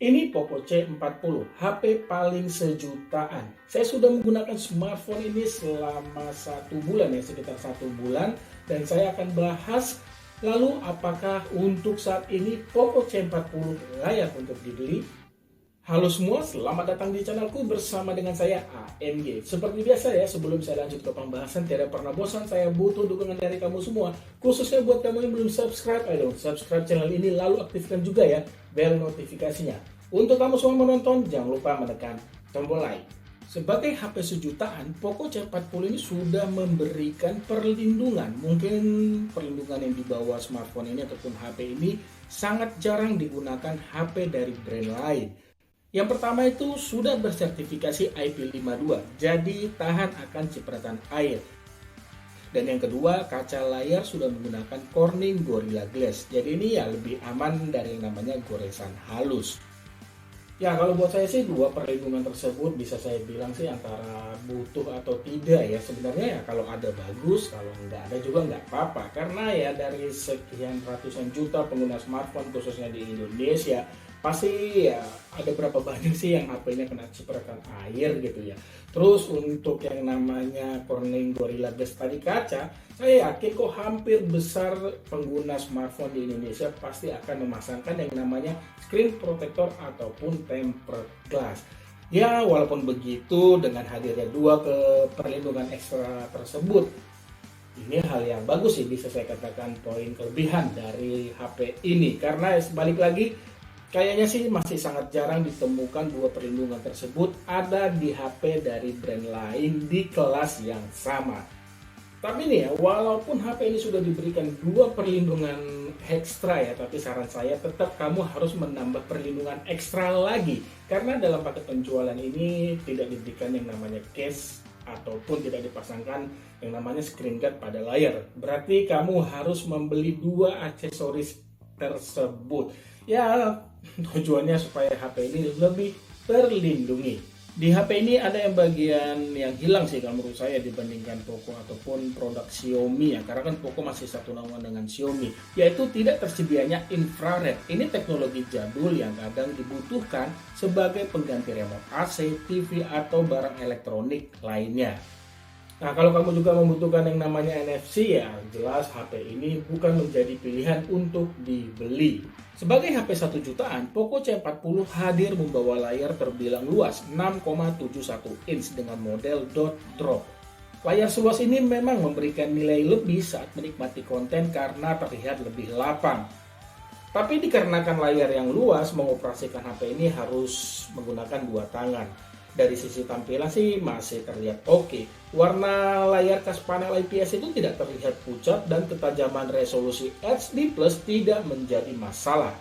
Ini Poco C40, HP paling sejutaan. Saya sudah menggunakan smartphone ini selama 1 bulan ya, sekitar 1 bulan. Dan saya akan bahas lalu apakah untuk saat ini Poco C40 layak untuk dibeli. Halo semua, selamat datang di channelku bersama dengan saya AMG. Seperti biasa ya, sebelum saya lanjut ke pembahasan, tidak pernah bosan, saya butuh dukungan dari kamu semua. Khususnya buat kamu yang belum subscribe, ayo subscribe channel ini, lalu aktifkan juga ya bel notifikasinya. Untuk kamu semua menonton, jangan lupa menekan tombol like. Sebagai HP sejutaan, Poco C40 ini sudah memberikan perlindungan. Mungkin perlindungan yang dibawa smartphone ini ataupun HP ini sangat jarang digunakan HP dari brand lain. Yang pertama itu sudah bersertifikasi IP52, jadi tahan akan cipratan air. Dan yang kedua, kaca layar sudah menggunakan Corning Gorilla Glass. Jadi ini ya lebih aman dari yang namanya goresan halus. Ya kalau buat saya sih dua perlindungan tersebut bisa saya bilang sih antara butuh atau tidak ya. Sebenarnya ya kalau ada bagus, kalau nggak ada juga nggak apa-apa. Karena ya dari sekian ratusan juta pengguna smartphone khususnya di Indonesia, pasti ya ada berapa banyak sih yang HP-nya kena cipratan air gitu ya. Terus untuk yang namanya Corning Gorilla Glass tadi kaca, saya yakin kok hampir besar pengguna smartphone di Indonesia pasti akan memasangkan yang namanya screen protector ataupun tempered glass. Ya walaupun begitu, dengan hadirnya dua perlindungan ekstra tersebut, ini hal yang bagus sih, bisa saya katakan poin kelebihan dari HP ini. Karena balik lagi, kayaknya sih masih sangat jarang ditemukan dua perlindungan tersebut ada di HP dari brand lain di kelas yang sama. Tapi nih ya, walaupun HP ini sudah diberikan dua perlindungan ekstra ya, tapi saran saya tetap kamu harus menambah perlindungan ekstra lagi. Karena dalam paket penjualan ini tidak diberikan yang namanya case ataupun tidak dipasangkan yang namanya screen guard pada layar. Berarti kamu harus membeli dua aksesoris tersebut. Ya, tujuannya supaya HP ini lebih terlindungi. Di HP ini ada yang bagian yang hilang sih kalau menurut saya dibandingkan Poco ataupun produk Xiaomi ya. Karena kan Poco masih satu naungan dengan Xiaomi, yaitu tidak tersedianya infrared. Ini teknologi jadul yang kadang dibutuhkan sebagai pengganti remote AC, TV atau barang elektronik lainnya. Nah, kalau kamu juga membutuhkan yang namanya NFC ya, jelas HP ini bukan menjadi pilihan untuk dibeli. Sebagai HP 1 jutaan, Poco C40 hadir membawa layar terbilang luas 6,71 inch dengan model dot drop. Layar seluas ini memang memberikan nilai lebih saat menikmati konten karena terlihat lebih lapang. Tapi dikarenakan layar yang luas, mengoperasikan HP ini harus menggunakan dua tangan. Dari sisi tampilan sih masih terlihat oke. Warna layar khas panel IPS itu tidak terlihat pucat dan ketajaman resolusi HD Plus tidak menjadi masalah.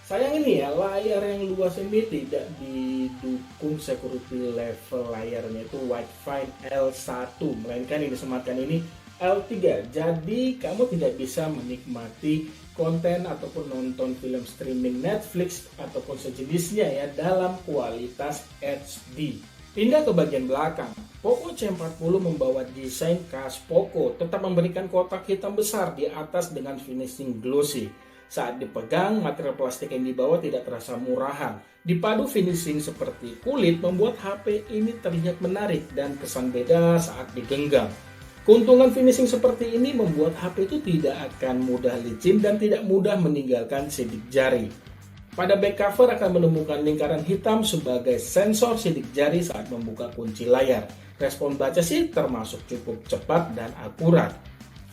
Sayang ini ya, layar yang luas ini tidak didukung security level layarnya itu Wi-Fi L1, melainkan yang disematkan ini L3. Jadi kamu tidak bisa menikmati konten ataupun nonton film streaming Netflix ataupun sejenisnya ya dalam kualitas HD. Pindah ke bagian belakang, Poco C40 membawa desain khas Poco, tetap memberikan kotak hitam besar di atas dengan finishing glossy. Saat dipegang, material plastik yang dibawa tidak terasa murahan. Dipadu finishing seperti kulit membuat HP ini terlihat menarik dan kesan beda saat digenggam. Keuntungan finishing seperti ini membuat HP itu tidak akan mudah licin dan tidak mudah meninggalkan sidik jari. Pada back cover akan menemukan lingkaran hitam sebagai sensor sidik jari saat membuka kunci layar. Respon baca sih termasuk cukup cepat dan akurat.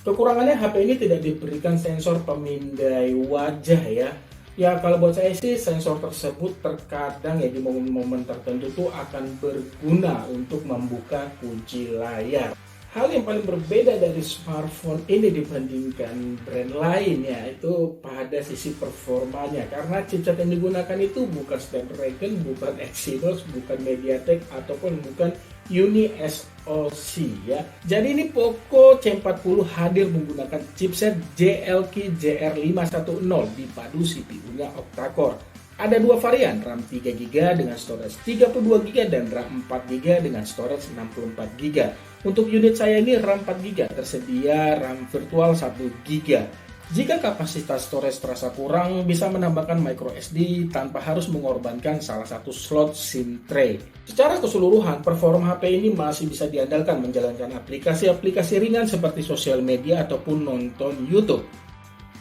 Kekurangannya HP ini tidak diberikan sensor pemindai wajah ya. Ya kalau buat saya sih sensor tersebut terkadang ya di momen-momen tertentu tuh akan berguna untuk membuka kunci layar. Hal yang paling berbeda dari smartphone ini dibandingkan brand lain ya itu pada sisi performanya, karena chipset yang digunakan itu bukan Snapdragon, bukan Exynos, bukan MediaTek ataupun bukan Uni SoC ya. Jadi ini Poco C40 hadir menggunakan chipset JLK JR510 dipadu CPU-nya octa-core. Ada dua varian, RAM 3GB dengan storage 32GB dan RAM 4GB dengan storage 64GB. Untuk unit saya ini RAM 4GB, tersedia RAM virtual 1GB. Jika kapasitas storage terasa kurang, bisa menambahkan micro SD tanpa harus mengorbankan salah satu slot SIM tray. Secara keseluruhan, performa HP ini masih bisa diandalkan menjalankan aplikasi-aplikasi ringan seperti sosial media ataupun nonton YouTube.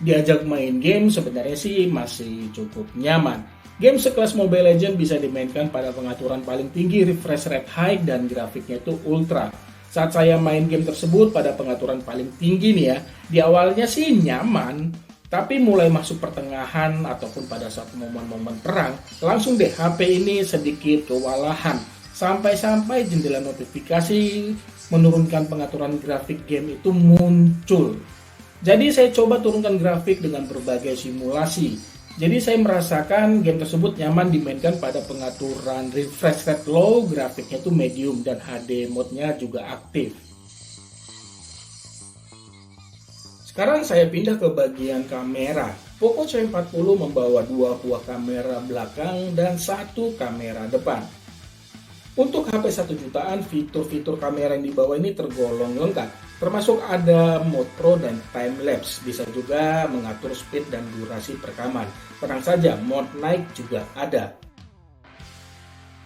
Diajak main game sebenarnya sih masih cukup nyaman. Game sekelas Mobile Legends bisa dimainkan pada pengaturan paling tinggi, refresh rate high, dan grafiknya itu ultra. Saat saya main game tersebut pada pengaturan paling tinggi nih ya, di awalnya sih nyaman, tapi mulai masuk pertengahan ataupun pada saat momen-momen perang, langsung deh HP ini sedikit kewalahan. Sampai-sampai jendela notifikasi menurunkan pengaturan grafik game itu muncul. Jadi saya coba turunkan grafik dengan berbagai simulasi. Jadi saya merasakan game tersebut nyaman dimainkan pada pengaturan refresh rate low, grafiknya itu medium, dan HD mode-nya juga aktif. Sekarang saya pindah ke bagian kamera. Poco C40 membawa dua buah kamera belakang dan satu kamera depan. Untuk HP 1 jutaan, fitur-fitur kamera yang dibawa ini tergolong lengkap. Termasuk ada mode pro dan time lapse, bisa juga mengatur speed dan durasi perekaman. Tenang saja, mode night juga ada.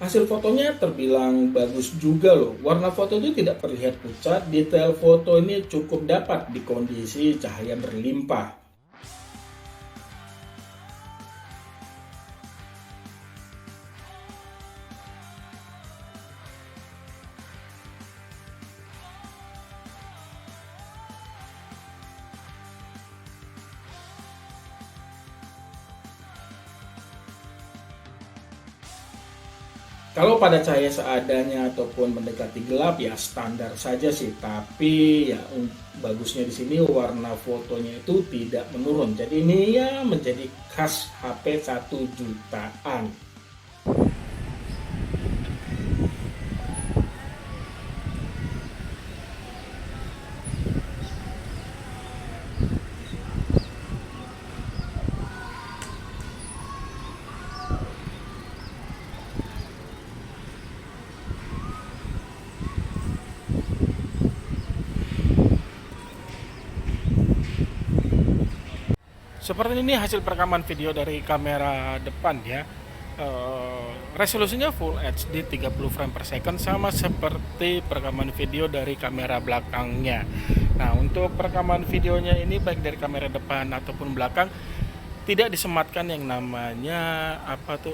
Hasil fotonya terbilang bagus juga loh. Warna foto itu tidak terlihat pucat, detail foto ini cukup dapat di kondisi cahaya berlimpah. Kalau pada cahaya seadanya ataupun mendekati gelap ya standar saja sih, tapi ya bagusnya di sini warna fotonya itu tidak menurun. Jadi ini ya menjadi khas HP 1 jutaan. Seperti ini hasil perekaman video dari kamera depan ya. Resolusinya Full HD 30 frame per second, sama seperti perekaman video dari kamera belakangnya. Nah, untuk perekaman videonya ini baik dari kamera depan ataupun belakang tidak disematkan yang namanya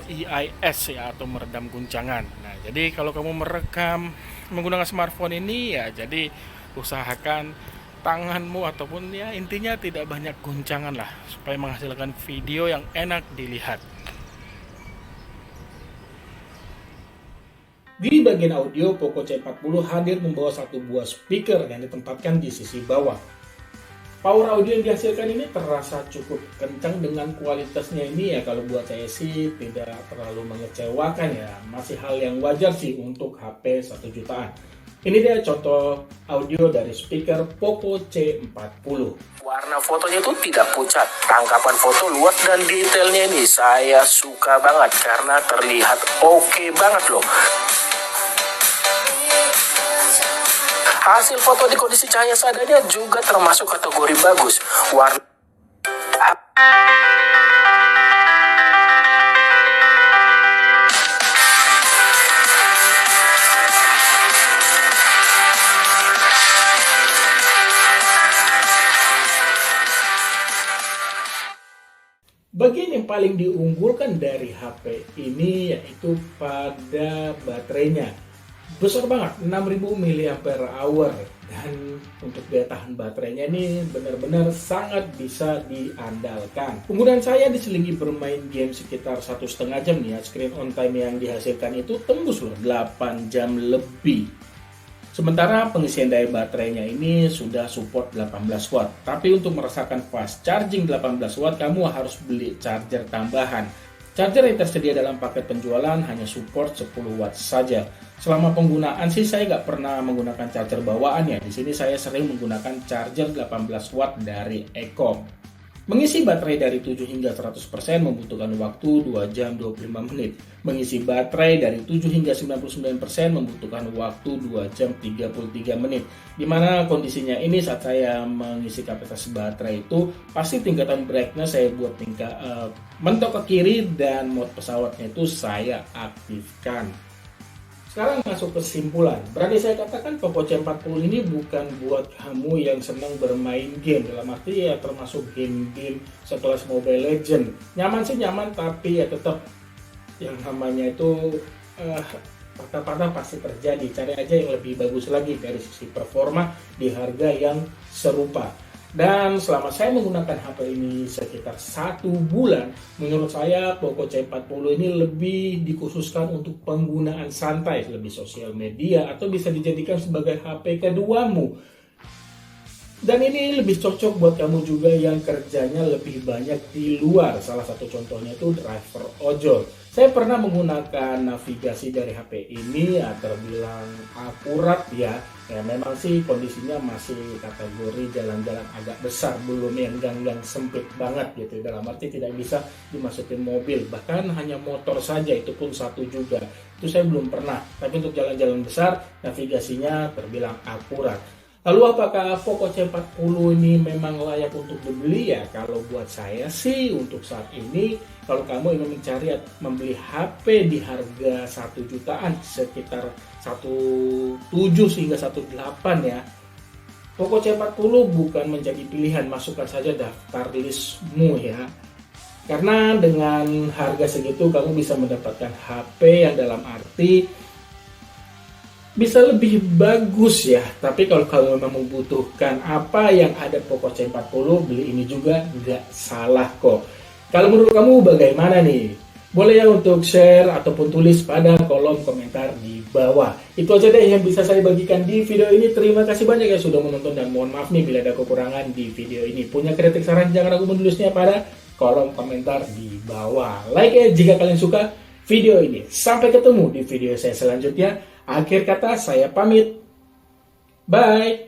EIS ya, atau meredam guncangan. Nah, jadi kalau kamu merekam menggunakan smartphone ini ya, jadi usahakan tanganmu ataupun ya intinya tidak banyak guncangan lah, supaya menghasilkan video yang enak dilihat. Di bagian audio, Poco C40 hadir membawa satu buah speaker yang ditempatkan di sisi bawah. Power audio yang dihasilkan ini terasa cukup kencang dengan kualitasnya ini ya, kalau buat saya sih tidak terlalu mengecewakan ya, masih hal yang wajar sih untuk HP 1 jutaan. Ini dia contoh audio dari speaker Poco C40. Warna fotonya itu tidak pucat, tangkapan foto luas dan detailnya ini saya suka banget karena terlihat oke banget loh. Hasil foto di kondisi cahaya seadanya juga termasuk kategori bagus. Warna Bagian yang paling diunggulkan dari HP ini yaitu pada baterainya. Besar banget, 6000 mAh, dan untuk daya tahan baterainya ini benar-benar sangat bisa diandalkan. Penggunaan saya diselingi bermain game sekitar 1,5 jam nih ya. Screen on time yang dihasilkan itu tembus loh 8 jam lebih. Sementara pengisian daya baterainya ini sudah support 18 watt. Tapi untuk merasakan fast charging 18 watt, kamu harus beli charger tambahan. Charger yang tersedia dalam paket penjualan hanya support 10 watt saja. Selama penggunaan sih saya nggak pernah menggunakan charger bawaan ya. Di sini saya sering menggunakan charger 18 watt dari Ecom. Mengisi baterai dari 7 hingga 100% membutuhkan waktu 2 jam 25 menit. Mengisi baterai dari 7 hingga 99% membutuhkan waktu 2 jam 33 menit. Dimana kondisinya ini saat saya mengisi kapasitas baterai itu, pasti tingkatan brightness saya buat tingkat mentok ke kiri dan mode pesawatnya itu saya aktifkan. Sekarang masuk ke kesimpulan. Berarti saya katakan Poco C40 ini bukan buat kamu yang senang bermain game. Dalam arti ya termasuk game-game sekelas Mobile Legend. Nyaman sih nyaman, tapi ya tetap yang namanya itu patah-patah pasti terjadi. Cari aja yang lebih bagus lagi dari sisi performa di harga yang serupa. Dan selama saya menggunakan HP ini sekitar 1 bulan, menurut saya Poco C40 ini lebih dikhususkan untuk penggunaan santai, lebih sosial media, atau bisa dijadikan sebagai HP keduamu. Dan ini lebih cocok buat kamu juga yang kerjanya lebih banyak di luar. Salah satu contohnya itu driver ojol. Saya pernah menggunakan navigasi dari HP ini, terbilang akurat ya. Ya memang sih kondisinya masih kategori jalan-jalan agak besar, belum yang gang-gang sempit banget gitu. Dalam arti tidak bisa dimasukin mobil, bahkan hanya motor saja, itu pun satu juga. Itu saya belum pernah. Tapi untuk jalan-jalan besar, navigasinya terbilang akurat. Lalu apakah Poco C40 ini memang layak untuk dibeli ya? Kalau buat saya sih untuk saat ini, kalau kamu ingin mencari membeli HP di harga 1 jutaan, sekitar 1,7 hingga 1,8 ya, Poco C40 bukan menjadi pilihan, masukkan saja daftar listmu ya. Karena dengan harga segitu kamu bisa mendapatkan HP yang dalam arti bisa lebih bagus ya. Tapi kalau kamu memang membutuhkan apa yang ada Poco C40, beli ini juga nggak salah kok. Kalau menurut kamu bagaimana nih? Boleh ya untuk share ataupun tulis pada kolom komentar di bawah. Itu aja deh yang bisa saya bagikan di video ini. Terima kasih banyak ya sudah menonton, dan mohon maaf nih bila ada kekurangan di video ini. Punya kritik saran jangan ragu menulisnya pada kolom komentar di bawah. Like ya jika kalian suka video ini. Sampai ketemu di video saya selanjutnya. Akhir kata saya pamit. Bye.